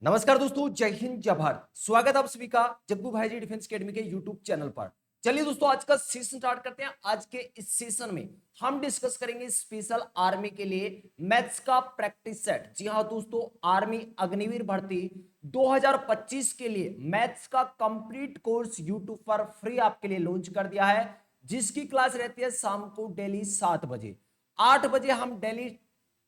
नमस्कार दोस्तों, जय हिंद जय भारत। स्वागत है आप सभी का जग्गू भाई जी डिफेंस एकेडमी के यूट्यूब चैनल पर। चलिए दोस्तों, आज का सेशन स्टार्ट करते हैं। आज के इस सेशन में हम डिस्कस करेंगे स्पेशल आर्मी के लिए मैथ्स का प्रैक्टिस सेट। जी हाँ दोस्तों, आर्मी अग्निवीर भर्ती 2025 के लिए मैथ्स का कंप्लीट कोर्स यूट्यूब पर फ्री आपके लिए लॉन्च कर दिया है, जिसकी क्लास रहती है शाम को डेली 7 बजे। 8 बजे हम डेली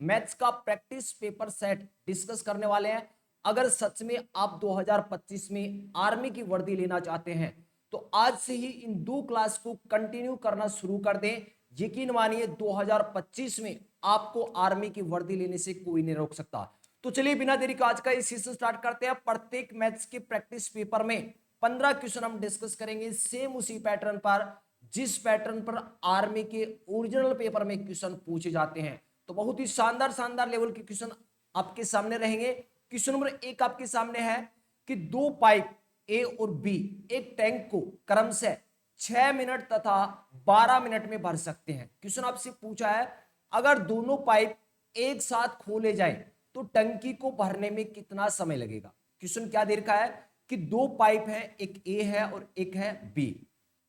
मैथ्स का प्रैक्टिस पेपर सेट डिस्कस करने वाले हैं। अगर सच में आप 2025 में आर्मी की वर्दी लेना चाहते हैं तो आज से ही इन दो क्लास को कंटिन्यू करना शुरू कर दें। यकीन मानिए 2025 में आपको आर्मी की वर्दी लेने से कोई नहीं रोक सकता। तो चलिए बिना देरी का आज का ये सेशन स्टार्ट करते हैं। प्रत्येक मैथ्स के प्रैक्टिस पेपर में 15 क्वेश्चन हम डिस्कस करेंगे, सेम उसी पैटर्न पर जिस पैटर्न पर आर्मी के ओरिजिनल पेपर में क्वेश्चन पूछे जाते हैं। तो बहुत ही शानदार शानदार लेवल के क्वेश्चन आपके सामने रहेंगे। क्वेश्चन नंबर 1 आपके सामने है कि दो पाइप ए और बी एक टैंक को क्रम से 6 मिनट तथा 12 मिनट में भर सकते हैं। क्वेश्चन आपसे पूछा है अगर दोनों पाइप एक साथ खोले जाए तो टंकी को भरने में कितना समय लगेगा। क्वेश्चन क्या दे रखा है कि दो पाइप है, एक ए है और एक है बी।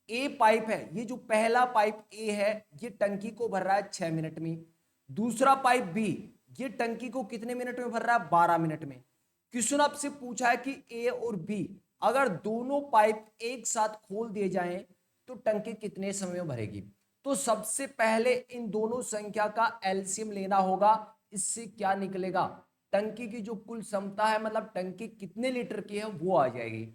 ए पाइप है, ये जो पहला पाइप ए है ये टंकी को भर रहा है 6 मिनट में। दूसरा पाइप बी ये टंकी को कितने मिनट में भर रहा है, 12 मिनट में। क्वेश्चन आपसे पूछा है कि ए और बी अगर दोनों पाइप एक साथ खोल दिए जाएं तो टंकी कितने समय में भरेगी। तो सबसे पहले इन दोनों संख्या का एलसीएम लेना होगा। इससे क्या निकलेगा, टंकी की जो कुल क्षमता है, मतलब टंकी कितने लीटर की है वो आ जाएगी।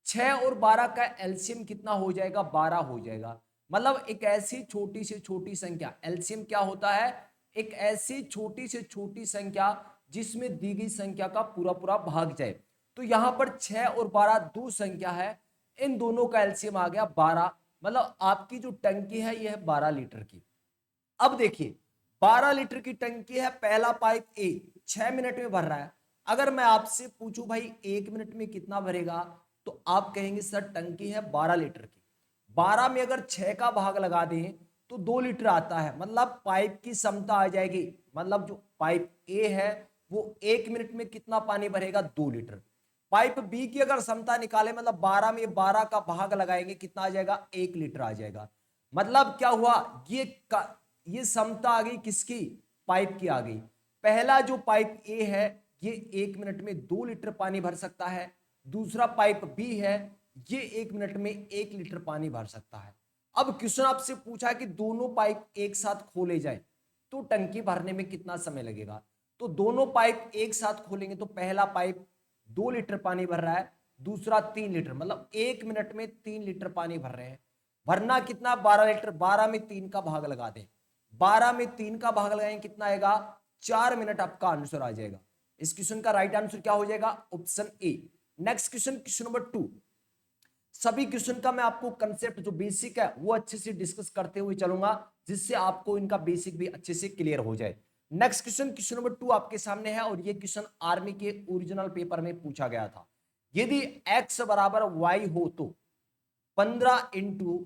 6 और 12 का एलसीएम कितना हो जाएगा, 12 हो जाएगा। मतलब एक ऐसी छोटी से छोटी संख्या, एलसीएम क्या होता है, एक ऐसी छोटी से छोटी संख्या जिसमें दी गई संख्या का पूरा पूरा भाग जाए। तो यहां पर 6 और 12 दो संख्या है, इन दोनों का एलसीएम आ गया 12। मतलब आपकी जो टंकी है यह है 12 लीटर की। अब देखिए 12 लीटर की टंकी है, पहला पाइप ए 6 मिनट में भर रहा है। अगर मैं आपसे पूछूं भाई 1 मिनट में कितना भरेगा, तो आप कहेंगे सर टंकी है 12 लीटर की, 12 में अगर 6 का भाग लगा दें तो 2 लीटर आता है। मतलब पाइप की क्षमता आ जाएगी, मतलब जो पाइप ए है वो 1 मिनट में कितना पानी भरेगा, 2 लीटर। पाइप बी की अगर क्षमता निकाले, मतलब 12 में 12 का भाग लगाएंगे कितना आ जाएगा, 1 लीटर आ जाएगा। मतलब क्या हुआ, ये क्षमता आ गई किसकी, पाइप की आ गई। पहला जो पाइप ए है ये 1 मिनट में 2 लीटर पानी भर सकता है। दूसरा पाइप बी है ये 1 मिनट में 1 लीटर पानी भर सकता है। अब क्वेश्चन आपसे पूछा है कि दोनों पाइप एक साथ खोले जाए तो टंकी भरने में कितना समय लगेगा। तो दोनों पाइप एक साथ खोलेंगे तो पहला पाइप 2 लीटर पानी भर रहा है, दूसरा 3 लीटर, मतलब 1 मिनट में 3 लीटर पानी भर रहे हैं। भरना कितना, 12 लीटर। 12 में 3 का भाग लगा दें, 12 में 3 का भाग लगाएं कितना आएगा, 4 मिनट आपका आंसर आ जाएगा। इस क्वेश्चन का राइट आंसर क्या हो जाएगा, option A. Next question, question number 2। सभी क्वेश्चन का मैं आपको कंसेप्ट जो बेसिक है वो अच्छे से डिस्कस करते हुए चलूंगा, जिससे आपको इनका बेसिक भी अच्छे से क्लियर हो जाए। नेक्स्ट क्वेश्चन, क्वेश्चन नंबर 2 आपके सामने है और ये क्वेश्चन आर्मी के ओरिजिनल पेपर में पूछा गया था। यदि x बराबर y हो तो 15 into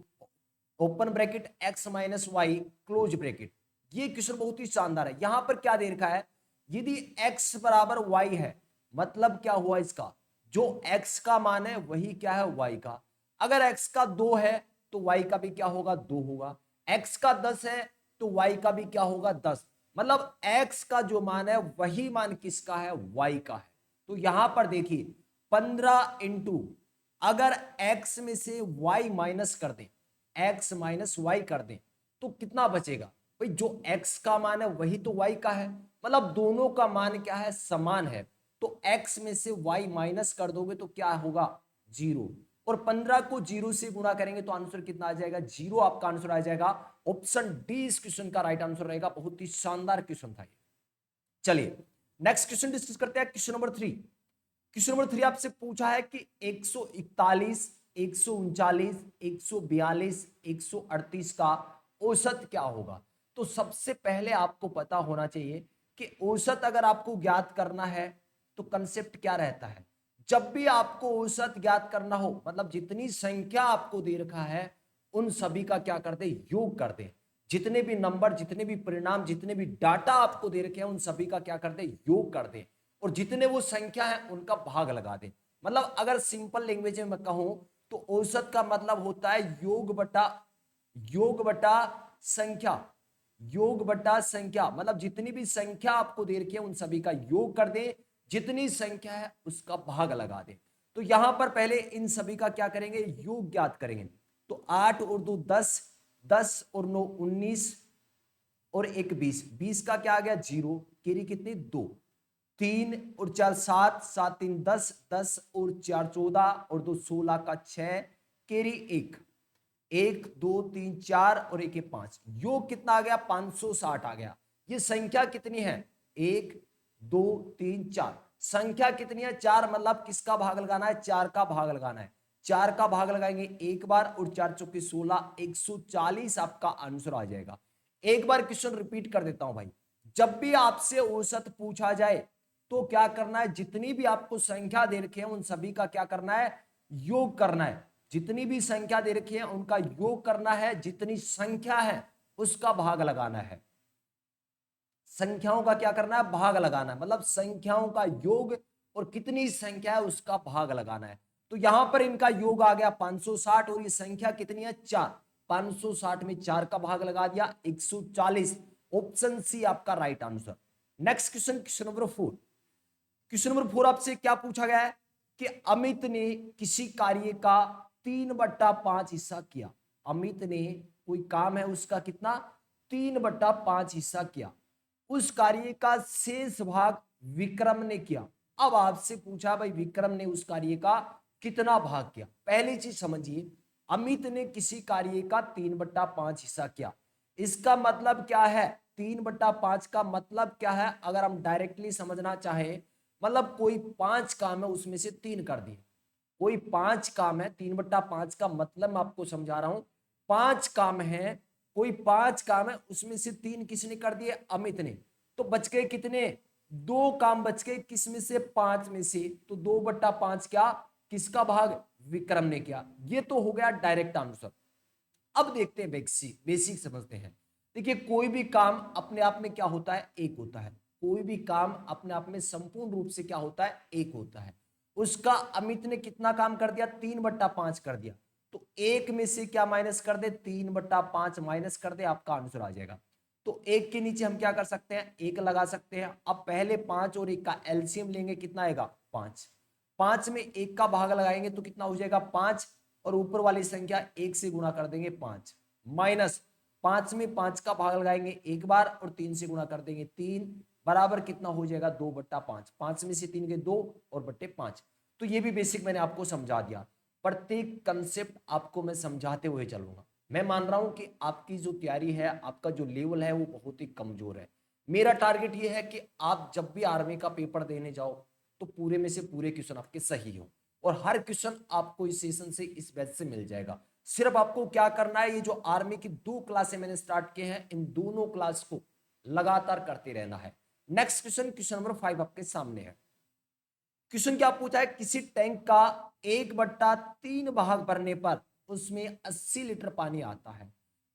open bracket x minus y close bracket. ये क्वेश्चन बहुत ही शानदार है। यहां पर क्या दे रखा है, यदि x बराबर y है, मतलब क्या हुआ, इसका जो x का मान है वही क्या है, y का। अगर x का 2 है तो y का भी क्या होगा, 2 होगा। x का 10 है तो y का भी क्या होगा, 10। मतलब x का जो मान है वही मान किसका है, y का है। तो यहां पर देखिए 15 इंटू, अगर x में से y माइनस कर दें, x माइनस वाई कर दें तो कितना बचेगा। भाई जो x का मान है वही तो y का है, मतलब दोनों का मान क्या है, समान है। तो x में से y माइनस कर दोगे तो क्या होगा, 0। और 15 को 0 से गुणा करेंगे तो आंसर कितना आ जाएगा, 0 आपका आंसर आ जाएगा। ऑप्शन डी इस क्वेश्चन का राइट आंसर रहेगा। बहुत ही शानदार क्वेश्चन था ये। चलिए नेक्स्ट क्वेश्चन डिस्कस करते हैं, क्वेश्चन नंबर 3। क्वेश्चन नंबर 3 आपसे पूछा है कि 141, 139, 142, 138 का औसत क्या होगा। तो सबसे पहले आपको पता होना चाहिए कि औसत अगर आपको ज्ञात करना है तो कंसेप्ट क्या रहता है। जब भी आपको औसत ज्ञात करना हो, मतलब जितनी संख्या आपको दे रखा है उन सभी का क्या करते, योग करते। जितने भी नंबर, जितने भी परिणाम, जितने भी डाटा आपको दे रखे हैं उन सभी का क्या करते, योग करते। और जितने वो संख्या है उनका भाग लगा दें। मतलब अगर सिंपल लैंग्वेज में मैं कहूं तो औसत का मतलब होता है योग बटा संख्या। योग बटा संख्या मतलब जितनी भी संख्या आपको दे रखी है उन सभी का योग कर दें, जितनी संख्या है उसका भाग लगा दें। तो यहां पर पहले इन सभी का क्या करेंगे, योग ज्ञात करेंगे। तो 8 और 2 10, 10 और 9 19 और 1 20, 20 का क्या आ गया 0, केरी कितनी 2, 3 और 4 7, 7 3 10, 10 और 4 14 और 2 16 का 6, केरी 1, 1 2 3 4 और 1 5, योग कितना आ गया 560 आ गया। ये संख्या कितनी है 1 2 3 4, संख्या कितनी है 4, मतलब किसका भाग लगाना है 4 का भाग लगाना है। 4 का भाग लगाएंगे एक बार और 4 चौके 16, 140 आपका आंसर आ जाएगा। एक बार क्वेश्चन रिपीट कर देता हूं भाई, जब भी आपसे औसत पूछा जाए तो क्या करना है, जितनी भी आपको संख्या दे रखी है उन सभी का क्या करना है, योग करना है। जितनी भी संख्या दे रखी है उनका योग करना है, जितनी संख्या है उसका भाग लगाना है। संख्याओं का क्या करना है, भाग लगाना है, मतलब संख्याओं का योग और कितनी संख्या है उसका भाग लगाना है। तो यहां पर इनका योग आ गया 560 और ये संख्या कितनी है 4, 560 में 4 का भाग लगा दिया 140, ऑप्शन सी आपका right answer. Next question, question number 4। Question number 4 आपसे क्या पूछा गया है कि अमित ने किसी कार्य का 3/5 हिस्सा किया। अमित ने कोई काम है उसका कितना 3/5 हिस्सा किया, उस कार्य का शेष भाग विक्रम ने किया। अब आपसे पूछा भाई विक्रम ने उस कार्य का कितना भाग किया। पहली चीज समझिए, अमित ने किसी कार्य का 3/5 हिस्सा किया, इसका मतलब क्या है 3/5 का मतलब क्या है, अगर हम डायरेक्टली समझना चाहें मतलब कोई 5 काम है उसमें से 3 कर दिए। कोई 5 काम है, 3/5 का मतलब मैं आपको समझा रहा हूं, 5 काम है, कोई 5 काम है उसमें से 3 किसने कर दिए, अमित ने। तो बच गए कितने, 2 काम बच गए, किस में से 5 में से। तो 2/5 क्या किसका भाग, विक्रम ने किया। ये तो हो गया डायरेक्ट आंसर। अब देखते हैं बेसिक बेसिक समझते हैं। देखिए कोई भी काम अपने आप में क्या होता है, एक होता है। कोई भी काम अपने आप में संपूर्ण रूप से क्या होता है, एक होता है। उसका अमित ने कितना काम कर दिया, 3/5 कर दिया। तो एक में से क्या माइनस कर दे, 3/5 माइनस कर दे, आपका आंसर आ जाएगा। तो एक के नीचे हम क्या कर सकते हैं, एक लगा सकते हैं। अब पहले 5 और 1 का एलसीएम लेंगे, कितना आएगा 5। 5 में 1 का भाग लगाएंगे तो कितना हो जाएगा 5, और ऊपर वाली संख्या 1 से गुणा कर देंगे 5, माइनस 5 में 5 का भाग लगाएंगे एक बार और 3 से गुणा कर देंगे 3, बराबर कितना हो जाएगा 2/5। 5 में से 3 गए 2 और बट्टे 5। तो ये भी बेसिक मैंने आपको समझा दिया। प्रत्येक कंसेप्ट आपको मैं समझाते हुए चलूंगा। मैं मान रहा हूं कि आपकी जो तैयारी है, आपका जो लेवल है वो बहुत ही कमजोर है। मेरा टारगेट ये है कि आप जब भी आर्मी का पेपर देने जाओ तो पूरे में से पूरे क्वेश्चन आपके सही हो, और हर क्वेश्चन आपको इस सेशन से इस बैच से मिल जाएगा। सिर्फ आपको क्या करना है, ये जो आर्मी की 2 क्लासें मैंने स्टार्ट किए हैं इन दोनों क्लास को लगातार करते रहना है। नेक्स्ट क्वेश्चन, क्वेश्चन नंबर 5 आपके सामने है। क्वेश्चन क्या पूछा है, किसी टैंक का 1/3 भाग भरने पर उसमें 80 लीटर पानी आता है,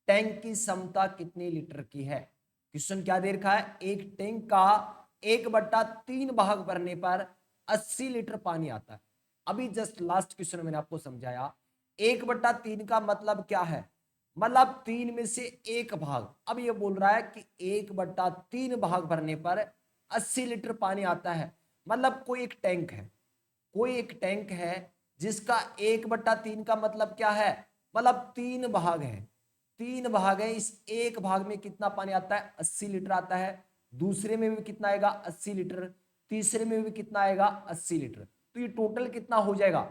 टैंक की क्षमता कितने लीटर की है। क्वेश्चन क्या दे रखा है, एक टैंक का 1/3 भाग भरने पर 80 लीटर पानी आता है। अभी जस्ट लास्ट क्वेश्चन मैंने आपको समझाया 1/3 का मतलब क्या है, मतलब 3 में से 1 भाग। अब ये बोल रहा है कि 1/3 भाग भरने पर 80 लीटर पानी आता है, मतलब कोई एक टैंक है, कोई एक टैंक है जिसका 1/3 का मतलब क्या है, मतलब 3 भाग है। 3 भाग है, इस एक भाग में कितना पानी आता है 80 लीटर आता है, दूसरे में भी कितना आएगा 80 लीटर, तीसरे में भी कितना आएगा 80 लीटर। तो ये टोटल कितना हो जाएगा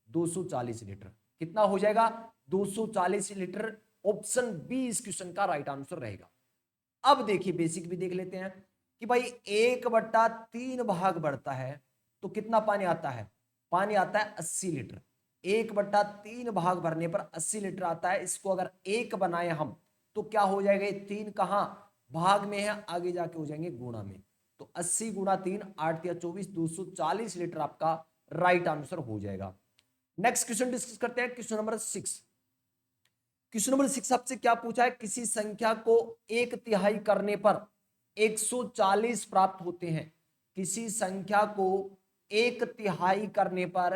240 लीटर। कितना हो जाएगा 240 लीटर। ऑप्शन बी इस क्वेश्चन का राइट आंसर रहेगा। अब देखिए बेसिक भी देख लेते हैं कि भाई 1/3 भाग बढ़ता है तो कितना पानी आता है, पानी आता है 80 लीटर। 1/3 भाग भरने पर 80 लीटर आता है। इसको अगर 1 बनाए हम तो क्या हो जाएगा, ये 3 कहां भाग में है, आगे जाके हो जाएंगे गुणा में। तो 80 गुणा 3 8 या 24, 240 लीटर आपका राइट आंसर हो जाएगा। नेक्स्ट क्वेश्चन डिस्कस करते हैं, क्वेश्चन नंबर 6। क्वेश्चन नंबर 6 आपसे क्या पूछा है, किसी संख्या को 1/3 करने पर 140 प्राप्त होते हैं, किसी संख्या को एक तिहाई करने पर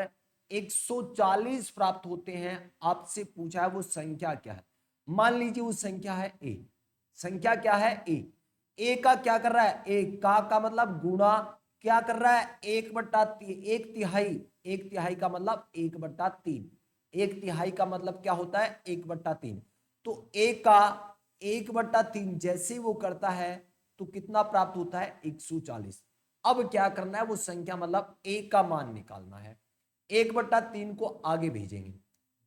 140 प्राप्त होते हैं, आपसे पूछा है वो संख्या क्या है। मान लीजिए वो संख्या है ए, संख्या क्या है ए का क्या कर रहा है, ए का मतलब गुणा क्या कर रहा है, 1/3, एक तिहाई का मतलब 1/3, एक तिहाई का मतलब क्या होता है 1/3। तो ए का 1/3 जैसे वो करता है तो कितना प्राप्त होता है 140। अब क्या करना है, वो संख्या मतलब ए का मान निकालना है। 1/3 को आगे भेजेंगे,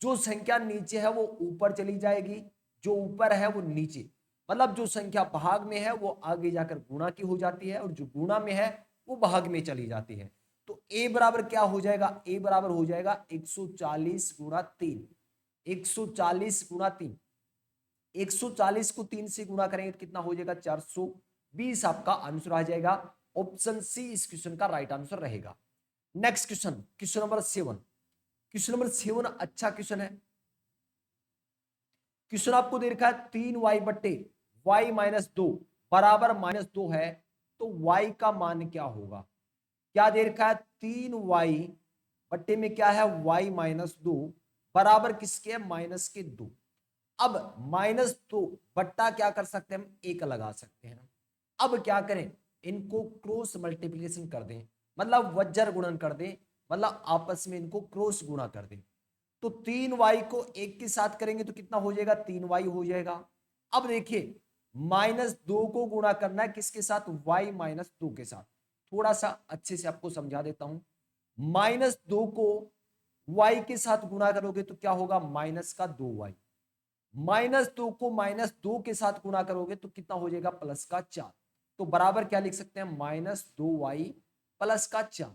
जो संख्या नीचे है वो ऊपर चली जाएगी, जो ऊपर है वो नीचे, मतलब जो संख्या भाग में है वो आगे जाकर गुणा की हो जाती है और जो गुणा में है वो भाग में चली जाती है। तो a बराबर क्या हो जाएगा, a बराबर हो जाएगा 140 गुणा 3, 140 गुणा 3, 140 को 3 से गुणा करेंगे तो कितना हो जाएगा 420, आपका आंसर आ जाएगा। ऑप्शन सी इस क्वेश्चन का राइट आंसर रहेगा। Next question, question number 7। Question number 7 अच्छा क्वेश्चन है। क्वेश्चन आपको दे रखा है 3y बट्टे y माइनस 2 बराबर -2 है, तो y का मान क्या होगा। क्या दे रखा है, 3y बट्टे में क्या है y माइनस 2 बराबर किसके है, माइनस के 2। अब -2 बट्टा क्या कर सकते हैं हम, एक लगा सकते हैं। अब क्या करें, इनको क्रॉस मल्टीप्लिकेशन कर दें, मतलब वज्र गुणन कर दें, मतलब आपस में इनको क्रॉस गुणा कर दें। तो 3y को एक के साथ करेंगे तो कितना हो जाएगा, 3y हो जाएगा। अब देखिए -2 को गुणा करना है किसके साथ, y माइनस 2 के साथ। थोड़ा सा अच्छे से आपको समझा देता हूं, -2 को y के साथ गुणा करोगे तो क्या होगा, माइनस का 2y, -2 को -2 के साथ गुणा करोगे तो कितना हो जाएगा, प्लस का 4। तो बराबर क्या लिख सकते हैं, -2y प्लस का 4।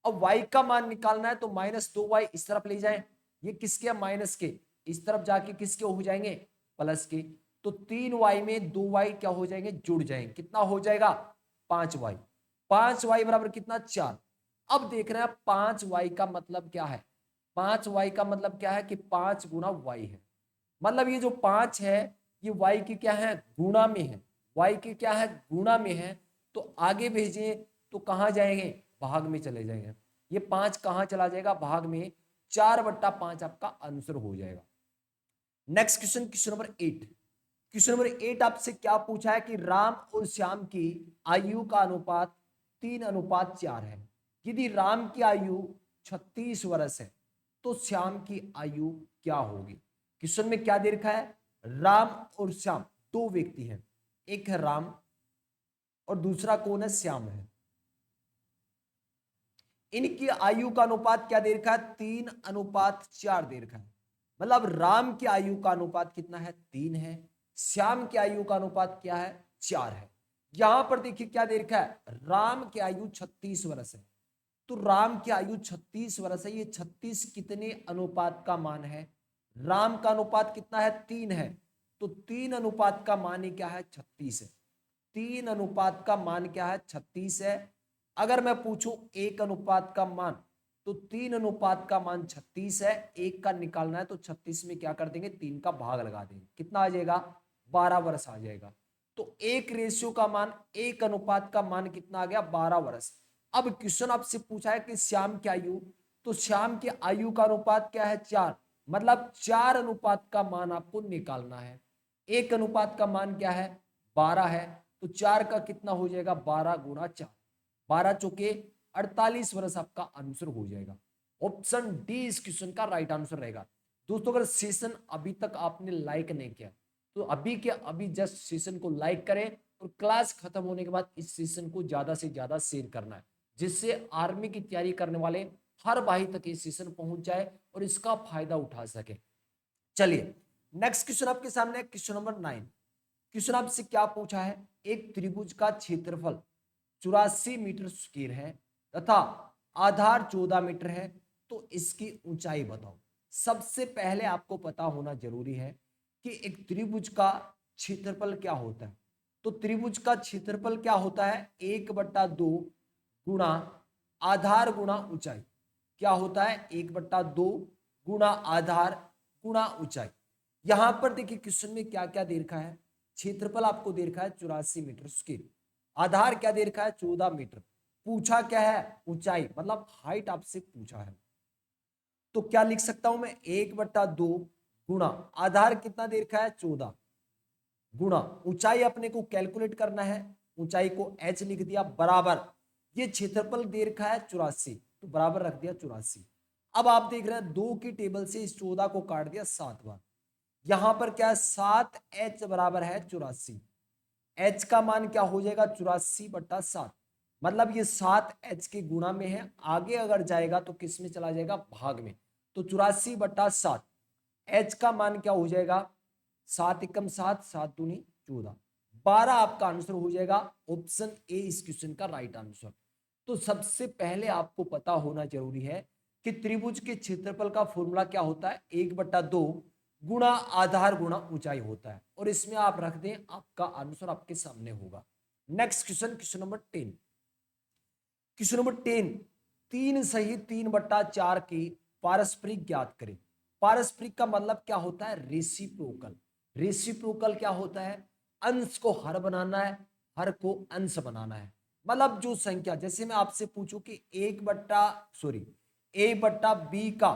अब y का मान निकालना है तो -2y इस तरफ ले जाएं, ये किसके है, माइनस के, इस तरफ जाके किसके हो जाएंगे, प्लस के। तो 3y में 2y क्या हो जाएंगे, जुड़ जाएंगे, कितना हो जाएगा 5y, 5y बराबर कितना 4। अब देख रहे हैं 5y का मतलब क्या है, 5y का मतलब क्या है कि 5 गुना y है, मतलब ये जो 5 है ये y की क्या है, गुणा में है, y की क्या है, गुणा में है। तो आगे भेजें तो कहां जाएंगे, भाग में चले जाएंगे। ये 5 कहां चला जाएगा, भाग में, 4/5 आपका आंसर हो जाएगा। Next question, question number 8। Question number 8 आपसे क्या पूछा है कि राम और श्याम की आयु का अनुपात 3:4 है। यदि राम की आयु 36 वर्ष है तो श्याम की आयु क्या होगी। क्वेश्चन में क्या दे रखा है, राम और श्याम दो व्यक्ति हैं, एक है राम और दूसरा कौन है, श्याम है। इनकी आयु का अनुपात क्या दे रखा है, 3:4 दे रखा है। मतलब राम की आयु का अनुपात कितना है, 3 है, श्याम की आयु का अनुपात क्या है, 4 है। यहां पर देखिए क्या दे रखा है, राम की आयु 36 वर्ष है, तो राम की आयु 36 वर्ष है, ये 36 कितने अनुपात का मान है, राम का अनुपात कितना है, 3 है, तो 3 अनुपात का मान ही क्या है, 36 है। 3 अनुपात का मान क्या है, 36 है। अगर मैं पूछूं एक अनुपात का मान, तो 3 अनुपात का मान 36 है, एक का निकालना है तो 36 में क्या कर देंगे, 3 का भाग लगा देंगे, कितना आ जाएगा, 12 वर्ष आ जाएगा। तो एक रेशियो का मान, एक अनुपात का मान कितना आ गया, 12 वर्ष। अब क्वेश्चन आपसे पूछा है कि श्याम की आयु, तो श्याम की आयु का अनुपात क्या है, 4, मतलब 4 अनुपात का मान आपको निकालना है। एक अनुपात का मान क्या है, 12 है, तो 4 का कितना हो जाएगा, 12 गुणा 4, 12 चौके 48 वर्ष आपका आंसर हो जाएगा। ऑप्शन डी इस क्वेश्चन का राइट आंसर रहेगा। दोस्तों अगर सेशन अभी तक आपने लाइक नहीं किया तो अभी के अभी जस्ट सेशन को लाइक करें और क्लास खत्म होने के बाद इस सेशन को ज्यादा से ज्यादा शेयर करना है, जिससे आर्मी की तैयारी करने वाले हर भाई तक ये सेशन पहुंच जाए और इसका फायदा उठा सके। चलिए नेक्स्ट क्वेश्चन आपके सामने, क्वेश्चन नंबर 9। क्वेश्चन आपसे क्या पूछा है, एक त्रिभुज का क्षेत्रफल 84 मीटर स्क्वायर है तथा आधार 14 मीटर है, तो इसकी ऊंचाई बताओ। सबसे पहले आपको पता होना जरूरी है कि एक त्रिभुज का क्षेत्रफल क्या होता है। तो त्रिभुज का क्षेत्रफल क्या होता है, 1/2 गुणा आधार गुणा ऊंचाई। क्या होता है, 1/2 गुणा आधार गुणा ऊंचाई। यहां पर देखिए क्वेश्चन में क्या क्या दे रखा है, क्षेत्रफल आपको दे रखा है 84 मीटर स्क्वायर, आधार क्या दे रखा है 14 मीटर, पूछा क्या है, ऊंचाई, मतलब हाइट आपसे पूछा है। तो क्या लिख सकता हूं मैं, 1/2 गुणा आधार कितना दे रखा है 14, गुणा ऊंचाई अपने को कैलकुलेट करना है, ऊंचाई को h लिख दिया, बराबर ये क्षेत्रफल दे रखा है 84, तो बराबर रख दिया 84। अब आप देख रहे हैं 2 की टेबल से इस 14 को काट दिया 7 बार, यहां पर क्या है 7h बराबर है 84, h का मान क्या हो जाएगा 84/7, मतलब ये 7h के गुणा में है, आगे अगर जाएगा तो किस में चला जाएगा, भाग में, तो 84/7, h का मान क्या हो जाएगा 7 एकम 7, 7 दूनी 14, 12 आपका आंसर हो जाएगा, ऑप्शन ए इस क्वेश्चन का राइट आंसर। तो सबसे पहले आपको पता होना जरूरी है कि त्रिभुज के क्षेत्रफल का फॉर्मूला क्या होता है, 1/2 गुणा आधार गुणा ऊंचाई होता है, और इसमें आप रख दें, आपका आंसर आपके सामने होगा। Next question, question number 10। Question number 10, 3 सही 3/4 की पारस्परिक ज्ञात करें। पारस्परिक का मतलब क्या होता है, रेसिप्रोकल। रेसिप्रोकल क्या होता है, अंश को हर बनाना है, हर को अंश बनाना है, मतलब जो संख्या, जैसे मैं आपसे पूछूं कि a/b का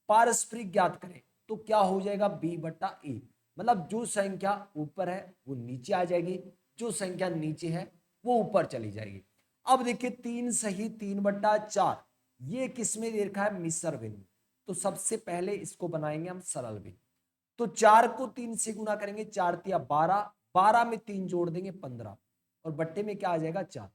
पारस्परिक ज्ञात करें, तो क्या हो जाएगा b/a, मतलब जो संख्या ऊपर है वो नीचे आ जाएगी, जो संख्या नीचे है वो ऊपर चली जाएगी। अब देखिए 3 सही 3/4, ये किसमें दे रखा है, मिश्र भिन्न, तो सबसे पहले इसको बनाएंगे हम सरल भिन्न। तो 4 को 3 से गुना करेंगे, 4 तिया 12, 12 में 3 जोड़ देंगे 15, और बट्टे में क्या आ जाएगा 4,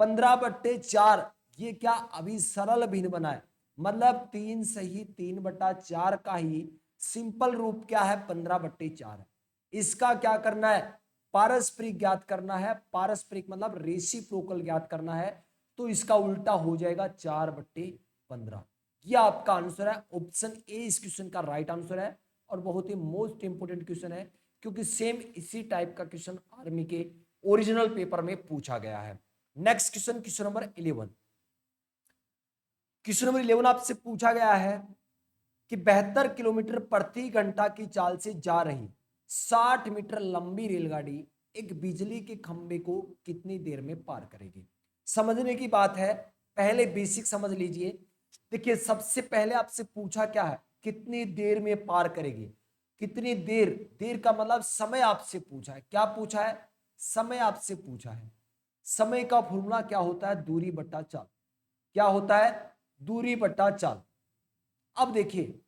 15/4, ये क्या अभी सरल भिन्न बना है, मतलब 3 सही 3/4 का ही सिंपल रूप क्या है 15/4 है। इसका क्या करना है, पारस्परिक ज्ञात करना है, पारस्परिक मतलब रेसिप्रोकल ज्ञात करना है, तो इसका उल्टा हो जाएगा 4/15। ये आपका आंसर है, ऑप्शन ए इस क्वेश्चन का राइट आंसर है, और बहुत ही मोस्ट इंपोर्टेंट क्वेश्चन है, क्योंकि सेम इसी टाइप का क्वेश्चन आर्मी के ओरिजिनल पेपर में पूछा गया है। Next question, question number 11। Question number 11 आपसे पूछा गया है कि 72 किलोमीटर प्रति घंटा की चाल से जा रही 60 मीटर लंबी रेलगाड़ी एक बिजली के खंभे को कितनी देर में पार करेगी। समझने की बात है, पहले बेसिक समझ लीजिए। देखिए सबसे पहले आपसे पूछा क्या है, कितनी देर में पार करेगी, कितनी देर, देर का मतलब समय आपसे पूछा है, क्या पूछा है, समय आपसे पूछा है। समय का फॉर्मूला क्या होता है, दूरी बट्टा चाल, क्या होता है, दूरी बट्टा चाल। अब देखिए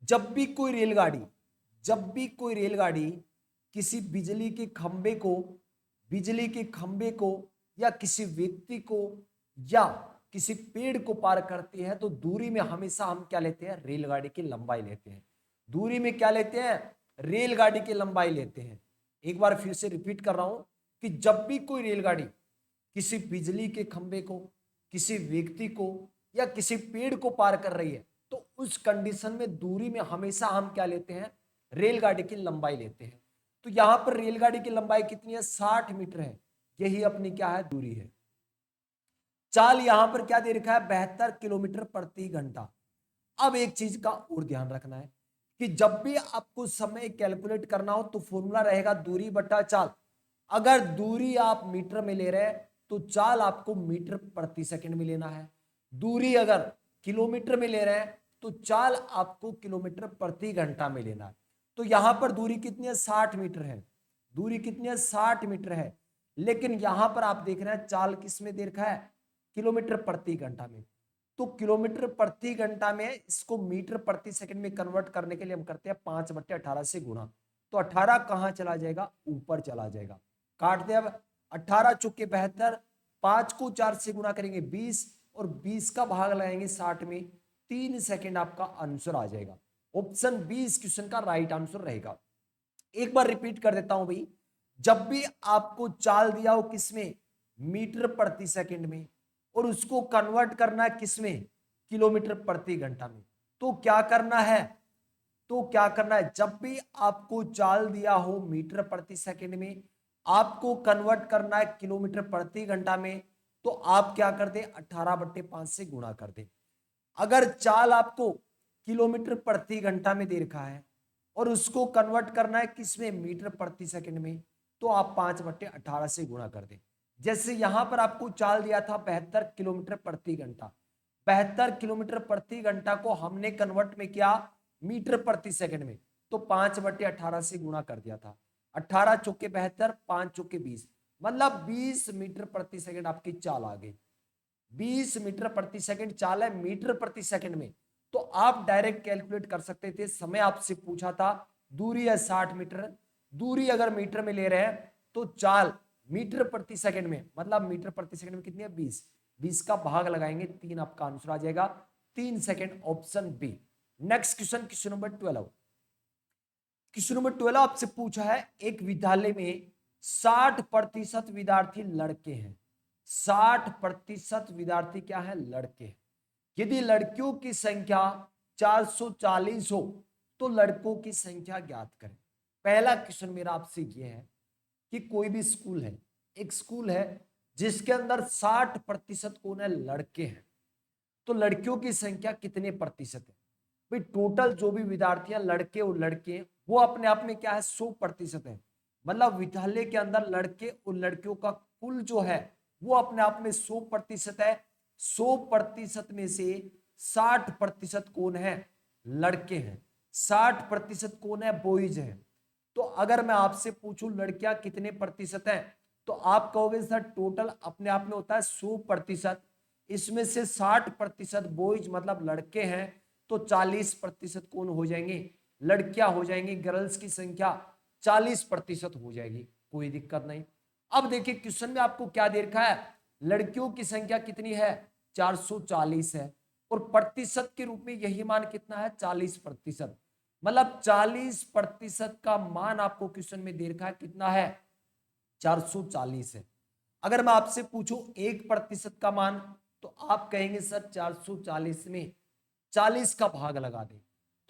जब भी कोई रेलगाड़ी, जब भी कोई रेलगाड़ी किसी बिजली के खंबे को या किसी व्यक्ति को या किसी पेड़ को पार करती है, तो दूरी में हमेशा हम क्या लेते हैं, रेलगाड़ी की लंबाई लेते हैं। दूरी में क्या लेते हैं, रेलगाड़ी की लंबाई लेते हैं। एक बार फिर से रिपीट कर रहा हूं कि जब भी कोई रेलगाड़ी किसी बिजली के खंबे को, किसी व्यक्ति को या किसी पेड़ को पार कर रही है, तो उस कंडीशन में दूरी में हमेशा हम क्या लेते हैं, रेलगाड़ी की लंबाई लेते हैं। तो यहां पर रेलगाड़ी की लंबाई कितनी है, 60 मीटर है, यही अपनी क्या है, दूरी है। चाल यहां पर क्या दे रखा है, 72 किलोमीटर प्रति घंटा। अब एक चीज का और ध्यान रखना है कि जब भी आपको समय कैलकुलेट करना हो तो फॉर्मूला रहेगा दूरी बटा चाल। अगर दूरी आप मीटर में ले रहे हैं तो चाल आपको मीटर प्रति सेकंड में लेना है। दूरी अगर किलोमीटर में ले रहे हैं तो चाल आपको किलोमीटर प्रति घंटा में लेना है। तो यहां पर दूरी कितनी है, 60 मीटर है, दूरी कितनी है, 60 मीटर है, लेकिन यहां पर आप देख रहे हैं चाल किस में दे रखा है, किलोमीटर प्रति घंटा में। तो किलोमीटर प्रति घंटा में इसको मीटर प्रति सेकंड में कन्वर्ट करने के लिए हम करते हैं 5/18 से गुणा, तो 18 कहां चला जाएगा, ऊपर चला जाएगा। काट दे अब, 18 चुके 72, 5 को 4 से गुणा करेंगे 20, और 20 का भाग लगाएंगे 60 में, 3 सेकंड आपका आंसर आ जाएगा। ऑप्शन बी इस क्वेश्चन का राइट आंसर रहेगा। एक बार रिपीट कर देता हूं भाई, जब भी आपको चाल दिया हो किसमें, मीटर प्रति सेकंड में, और उसको कन्वर्ट करना है किसमें, किलोमीटर प्रति घंटा में, तो क्या करना है, जब भी आपको चाल दिया हो मीटर प्रति सेकंड में, आपको कन्वर्ट करना है किलोमीटर प्रति घंटा में, तो आप क्या कर दे, 18/5 से गुणा कर दे। अगर चाल आपको किलोमीटर प्रति घंटा में दे रखा है और उसको कन्वर्ट करना है किसमें, मीटर प्रति सेकंड में, तो आप 5/18 से गुणा कर दें। जैसे यहां पर आपको चाल दिया था 72 किलोमीटर प्रति घंटा, 72 किलोमीटर प्रति घंटा को हमने कन्वर्ट में किया मीटर प्रति सेकंड में, तो 5/18 से गुणा कर दिया था। 18 चौके 72, 5 चौके 20, मतलब 20 मीटर प्रति सेकंड आपकी चाल आ गई। 20 मीटर प्रति सेकंड चाल है मीटर प्रति सेकंड में, तो आप डायरेक्ट कैलकुलेट कर सकते थे। समय आपसे पूछा था, दूरी है 60 मीटर, दूरी अगर मीटर में ले रहे हैं तो चाल मीटर प्रति सेकंड में, मतलब मीटर प्रति सेकंड में कितनी है 20, 20 का भाग लगाएंगे 3, आपका आंसर आ जाएगा 3 second, option B. Next question, question number 12। Question number 12 आपसे पूछा है, एक विद्यालय में 60% विद्यार्थी लड़के हैं, 60% विद्यार्थी क्या है, लड़के हैं। यदि लड़कियों की संख्या 440 हो तो लड़कों की संख्या ज्ञात करें। पहला क्वेश्चन मेरा आपसे यह है कि कोई भी स्कूल है, एक स्कूल है जिसके अंदर 60% कौन है, लड़के हैं, तो लड़कियों की संख्या कितने प्रतिशत है। भाई टोटल जो भी विद्यार्थी लड़के और लड़के वो अपने आप में क्या है, 100% है। मतलब विद्यालय के अंदर लड़के और लड़कियों का कुल जो है वो अपने आप में 100% है। 100% में से 60% कौन है, लड़के हैं, 60% कौन है, बॉयज हैं। तो अगर मैं आपसे पूछूं लड़कियां कितने प्रतिशत है, तो आप कहोगे सर टोटल अपने आप में होता है 100%, इसमें से 60% बॉयज मतलब लड़के हैं, तो 40% कौन हो जाएंगे, लड़कियां हो जाएंगी। गर्ल्स की संख्या 40% हो जाएगी, कोई दिक्कत नहीं। अब देखिए क्वेश्चन में आपको क्या दे रखा है, लड़कियों की संख्या कितनी है, 440 है, और प्रतिशत के रूप में यही मान कितना है, 40%। मतलब 40% का मान आपको क्वेश्चन में दे रखा है, कितना है, 440 है। अगर मैं आपसे पूछूं 1% का मान, तो आप कहेंगे सर 440 में 40 का भाग लगा दें,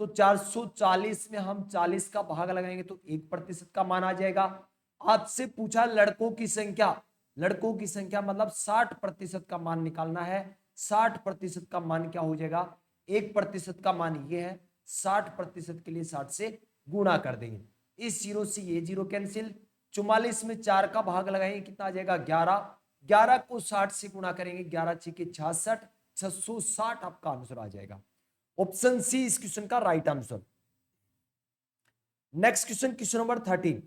तो 440 में हम 40 का भाग लगाएंगे तो 1% का मान आ जाएगा। आपसे पूछा लड़कों की संख्या, लड़कों की संख्या मतलब 60% का मान निकालना है। 60% का मान क्या हो जाएगा, 1% का मान ये है, 60% के लिए 60 से गुणा कर देंगे। इस जीरो से ये जीरो कैंसिल, 44 में 4 का भाग लगाएंगे कितना आ जाएगा, 11, 11 को 60 से गुणा करेंगे, 11 छके 66, 660 आपका आंसर आ जाएगा। ऑप्शन सी इस क्वेश्चन का right answer. Next question, question number 13।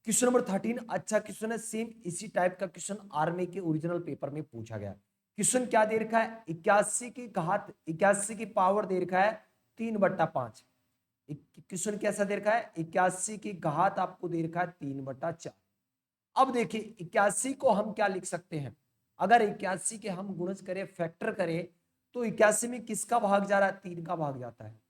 Question number 13 अच्छा क्वेश्चन है, सेम इसी टाइप का क्वेश्चन आर्मी के ओरिजिनल पेपर में पूछा गया। क्वेश्चन क्या दे रखा है, 81 की घात 81 की पावर दे रखा है 3/5। क्वेश्चन कैसा दे रखा है, 81 की घात आपको दे रखा है 3/4। अब देखिए 81 को हम क्या लिख सकते हैं, अगर 81 के हम गुणज करें, फैक्टर करें, तो 81 में किसका भाग जा रहा है, 3 का भाग जाता है।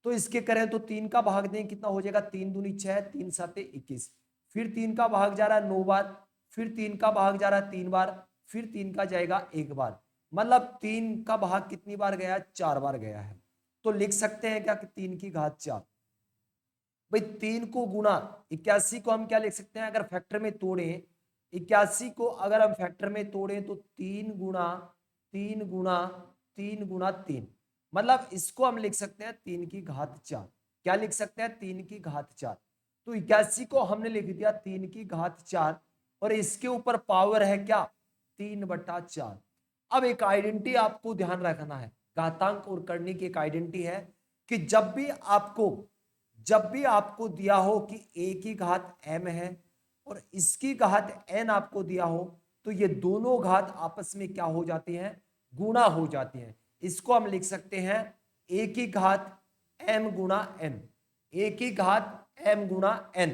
तो इसके करें तो 3 का भाग दें, कितना हो जाएगा, 3 दूनी 6, 3 7 21, फिर 3 का भाग जा रहा है 9 बार, फिर 3 का भाग जा रहा है 3 बार, फिर 3 का जाएगा 1 बार, मतलब 3 का भाग कितनी बार गया है, 4 बार गया है। तो लिख सकते हैं क्या कि 3 की घात 4। भाई 3 को गुना 81 को हम क्या लिख सकते हैं, अगर फैक्टर में तोड़े 81 को अगर हम फैक्टर में तोड़े तो 3 गुना 3 मतलब इसको हम लिख सकते हैं 3 की घात 4। क्या लिख सकते हैं, 3 की घात 4। तो 81 को हमने लिख दिया 3 की घात 4, और इसके ऊपर पावर है क्या, 3/4। अब एक आइडेंटिटी आपको ध्यान रखना है, घातांक और करने की एक आइडेंटिटी है कि जब भी आपको दिया हो कि a की घात m है और इसकी घात n आपको दिया हो, तो ये दोनों घात आपस में क्या हो जाती हैं, गुणा हो जाती हैं। इसको हम लिख सकते हैं a की घात m गुणा n, a की घात m गुणा n।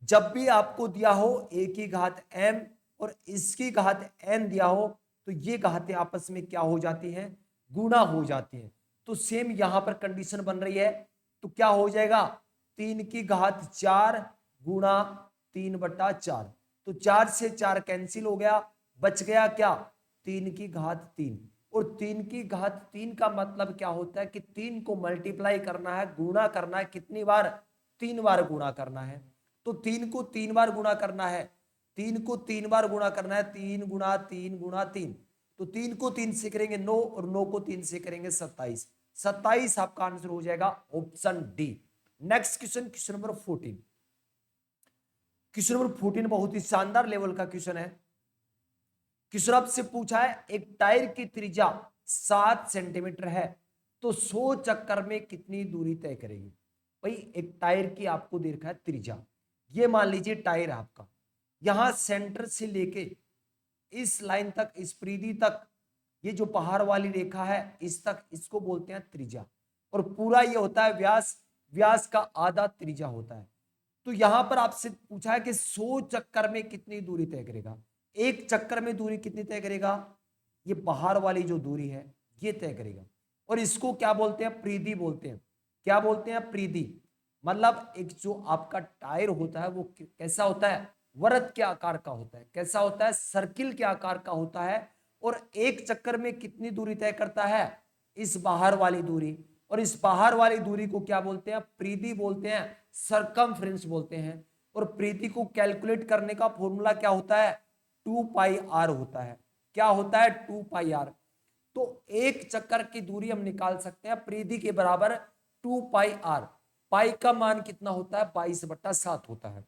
जब भी आपको दिया हो a की घात m और इसकी घात n दिया हो, तो ये घातें आपस में क्या हो जाती हैं, गुणा हो जाती हैं। तो सेम यहां पर कंडीशन बन रही है, तो क्या हो जाएगा, 3 की घात 4 गुणा 3/4। तो 4 से 4 कैंसिल हो गया, बच गया क्या, 3 की घात 3। और 3 की घात 3 का मतलब क्या होता है कि 3 को मल्टीप्लाई करना है, गुणा करना है, कितनी बार, 3 बार गुणा करना है। तो 3 को 3 बार गुणा करना है, 3 को 3 बार गुणा करना है, 3 गुणा 3 गुणा 3। तो 3 को 3 से करेंगे 9, और 9 को 3 से करेंगे 27। 27 आपका आंसर हो जाएगा option D. Next question, question number 14। Question number 14 बहुत ही शानदार लेवल का क्वेश्चन है। क्वेश्चन आपसे पूछा है एक टायर की त्रिज्या 7 सेंटीमीटर है तो 100 चक्कर में कितनी दूरी तय करेगी। भाई एक टायर की आपको दे रखा है त्रिज्या, ये मान लीजिए टायर है आपका, यहां सेंटर से लेके इस लाइन तक, इस परिधि तक, ये जो पहाड़ वाली रेखा है इस तक, इसको बोलते हैं त्रिज्या। और पूरा ये होता है व्यास, व्यास का आधा त्रिज्या होता है। तो यहां पर आपसे पूछा है कि 100 चक्कर में कितनी दूरी तय करेगा। एक चक्कर में दूरी कितनी तय करेगा, ये पहाड़ वाली जो दूरी है ये तय करेगा। और इसको क्या बोलते हैं, परिधि बोलते हैं। क्या बोलते हैं, परिधि। मतलब एक जो आपका टायर होता है वो कैसा होता है, वृत्त के आकार का होता है। कैसा होता है, सर्किल के आकार का होता है। और एक चक्कर में कितनी दूरी तय करता है, इस बाहर वाली दूरी। और इस बाहर वाली दूरी को क्या बोलते हैं, परिधि बोलते हैं, सरकमफ्रेंस बोलते हैं। और परिधि को कैलकुलेट करने का फॉर्मूला क्या होता है, 2 पाई आर होता है। क्या होता है, 2 पाई आर। तो एक चक्कर की दूरी हम निकाल सकते हैं परिधि के बराबर 2 पाई आर। पाई का मान कितना होता है, 22/7 होता है।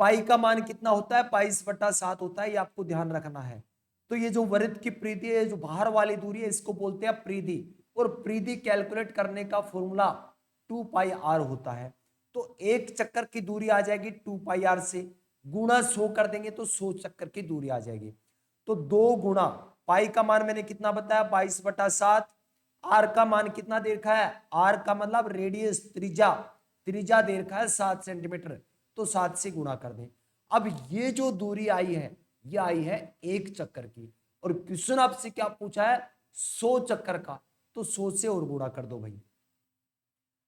पाई का मान कितना होता है, 22/7 होता है, ये आपको ध्यान रखना है। तो ये जो वृत्त की परिधि है, जो बाहर वाली दूरी है, इसको बोलते हैं परिधि। और परिधि कैलकुलेट करने का फॉर्मूला 2 पाई आर होता है। तो एक चक्कर की दूरी आ जाएगी 2 पाई आर से, गुणा 100 कर देंगे तो 100 चक्कर की दूरी आ जाएगी। तो 2 गुणा पाई का मान मैंने कितना बताया, 22/7। आर का मान कितना दे रखा है, आर का मतलब रेडियस, त्रिज्या, त्रिज्या दे रखा है 7 सेंटीमीटर। तो 7 से गुणा कर दें। अब ये जो दूरी आई है ये आई है एक चक्कर की। और क्वेश्चन आपसे क्या पूछा है, 100 चक्कर का। तो 100 से और गुणा कर दो भाई।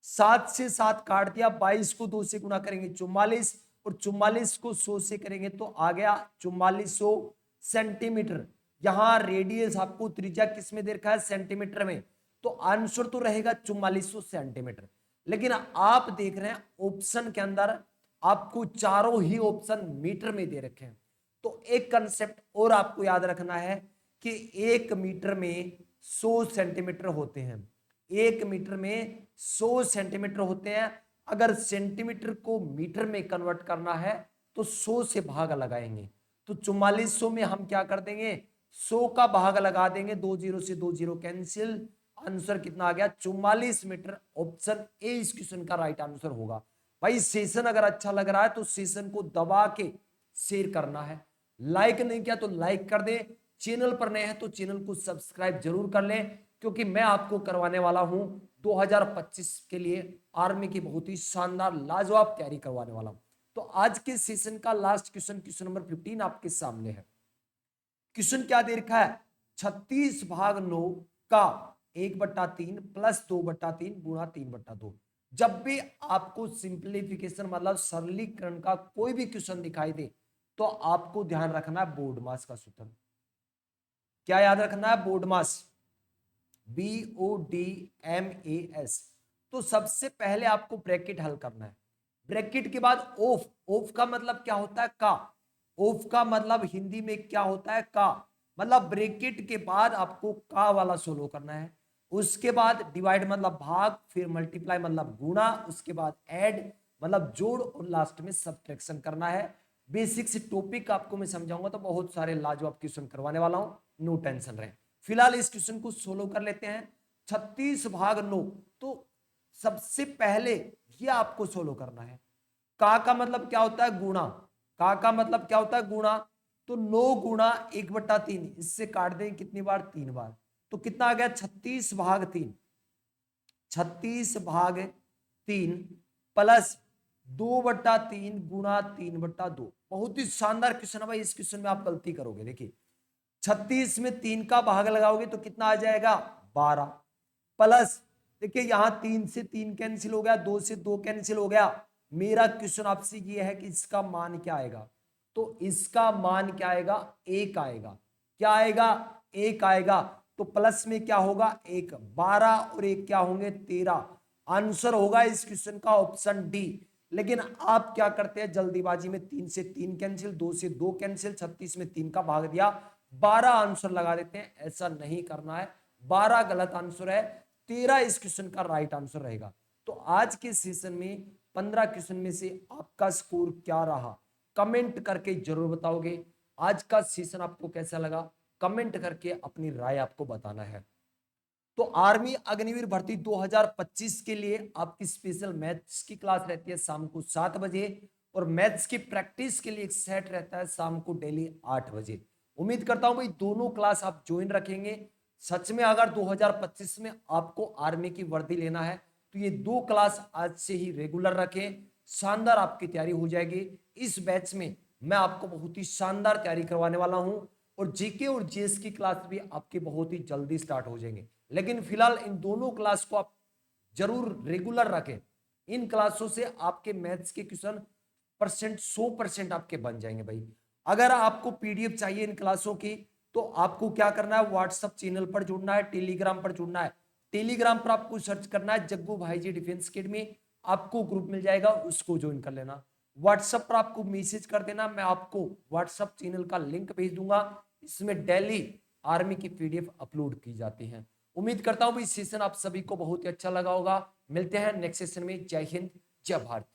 7 से 7 काट दिया, 22 को 2 से गुणा करेंगे 44, और 44 को 100 से करेंगे तो आ गया 4400 सेंटीमीटर। यहां रेडियस आपको त्रिज्या किस में दे रखा है, सेंटीमीटर में। तो आंसर तो रहेगा 4400 सेंटीमीटर। लेकिन आप देख रहे हैं ऑप्शन के अंदर आपको चारों ही ऑप्शन मीटर में दे रखे हैं। तो एक कंसेप्ट और आपको याद रखना है कि 1 मीटर में 100 सेंटीमीटर होते हैं। 1 मीटर में 100 सेंटीमीटर होते हैं। अगर सेंटीमीटर को मीटर में कन्वर्ट करना है तो 100 से भाग लगाएंगे। तो 4400 में हम क्या कर देंगे, 100 का भाग लगा देंगे, 2 जीरो से 2 जीरो कैंसिल। आंसर कितना आ गया, 44 मीटर। ऑप्शन ए इस क्वेश्चन का राइट आंसर होगा। भाई सेशन अगर अच्छा लग रहा है तो सेशन को दबा के शेयर करना है। लाइक नहीं किया तो लाइक कर दे। चैनल पर नए हैं तो चैनल को सब्सक्राइब जरूर कर लें, क्योंकि मैं आपको करवाने वाला हूं 2025 के लिए आर्मी की बहुत ही शानदार लाजवाब तैयारी करवाने वाला हूं। तो आज के सेशन का लास्ट क्वेश्चन, क्वेश्चन नंबर 15 आपके सामने है। क्वेश्चन क्या दे रखा है, 36/9 का 1/3 प्लस 2/3 गुणा 3/2। जब भी आपको सिंप्लीफिकेशन मतलब सरलीकरण का कोई भी क्वेश्चन दिखाई दे तो आपको ध्यान रखना है बोर्ड मास का सूत्र। क्या याद रखना है, बोर्ड मास, BODMAS। तो सबसे पहले आपको ब्रैकेट हल करना है। ब्रैकेट के बाद ऑफ, ऑफ का मतलब क्या होता है, का। ऑफ का मतलब हिंदी में क्या होता है, का। मतलब ब्रैकेट के बाद आपको का वाला सोल्व करना है। उसके बाद डिवाइड मतलब भाग, फिर मल्टीप्लाई मतलब गुणा, उसके बाद ऐड मतलब जोड़, और लास्ट में सब्ट्रैक्शन करना है। बेसिक से टॉपिक आपको मैं समझाऊंगा तो बहुत सारे लाजवाब क्वेश्चन करवाने वाला हूं, नो टेंशन रहे। फिलहाल इस क्वेश्चन को सोल्व कर लेते हैं। 36/9, तो सबसे पहले ये आपको सोल्व करना है। का मतलब क्या होता है, गुणा। का मतलब क्या होता है, गुणा। तो 9 गुणा 1/3, इससे काट दें कितनी बार, 3 बार। तो कितना आ गया, 36/3। 36/3 प्लस 2/3 गुणा 3/2। बहुत ही शानदार क्वेश्चन है भाई। इस क्वेश्चन में आप गलती करोगे, देखिए 36 में 3 का भाग लगाओगे तो कितना आ जाएगा, 12। प्लस देखिए यहां 3 से 3 कैंसिल हो गया, 2 से 2 कैंसिल हो गया। मेरा क्वेश्चन आपसे ये है कि इसका मान क्या आएगा। तो इसका मान क्या आएगा, 1 आएगा। क्या आएगा, 1 आएगा। तो प्लस में क्या होगा, 1, 12 और 1 क्या होंगे, 13। आंसर होगा इस क्वेश्चन का ऑप्शन डी। लेकिन आप क्या करते हैं जल्दीबाजी में, 3 से 3 कैंसिल, 2 से 2 कैंसिल, 36 में 3 का भाग दिया, 12 आंसर लगा देते हैं। ऐसा नहीं करना है, 12 गलत आंसर है, 13 इस क्वेश्चन का राइट आंसर रहेगा। तो आज के सेशन में 15 क्वेश्चन में से आपका स्कोर क्या रहा, कमेंट करके जरूर बताओगे। आज का सेशन आपको कैसा लगा, कमेंट करके अपनी राय आपको बताना है। तो आर्मी अग्निवीर भर्ती 2025 के लिए आपकी स्पेशल मैथ्स की क्लास रहती है शाम को 7 बजे, और मैथ्स की प्रैक्टिस के लिए एक सेट रहता है शाम को डेली 8 बजे। उम्मीद करता हूं भाई दोनों क्लास आप ज्वाइन रखेंगे। सच में अगर 2025 में आपको आर्मी की वर्दी लेना है तो ये दो क्लास आज से ही रेगुलर रखें, शानदार आपकी तैयारी हो जाएगी। इस बैच में मैं आपको बहुत ही शानदार तैयारी करवाने वाला हूं, और जीके और जीएस की क्लास भी आपके बहुत ही जल्दी स्टार्ट हो जाएंगे। लेकिन फिलहाल इन दोनों क्लास को आप जरूर रेगुलर रखें। इन क्लासों से आपके मैथ्स के क्वेश्चन 100% आपके बन जाएंगे भाई। अगर आपको पीडीएफ चाहिए इन क्लासों की तो आपको क्या करना है, व्हाट्सएप चैनल पर जुड़ना है, टेलीग्राम पर जुड़ना है। टेलीग्राम पर आपको सर्च करना है जग्गू भाई जी डिफेंस अकेडमी, आपको ग्रुप मिल जाएगा, उसको ज्वाइन कर लेना। व्हाट्सएप पर आपको मैसेज कर देना, मैं आपको व्हाट्सएप चैनल का लिंक भेज दूंगा। इसमें डेली आर्मी की पीडीएफ अपलोड की जाती है। उम्मीद करता हूं भाई सेशन आप सभी को बहुत ही अच्छा लगा होगा। मिलते हैं नेक्स्ट सेशन में। जय हिंद, जय भारत।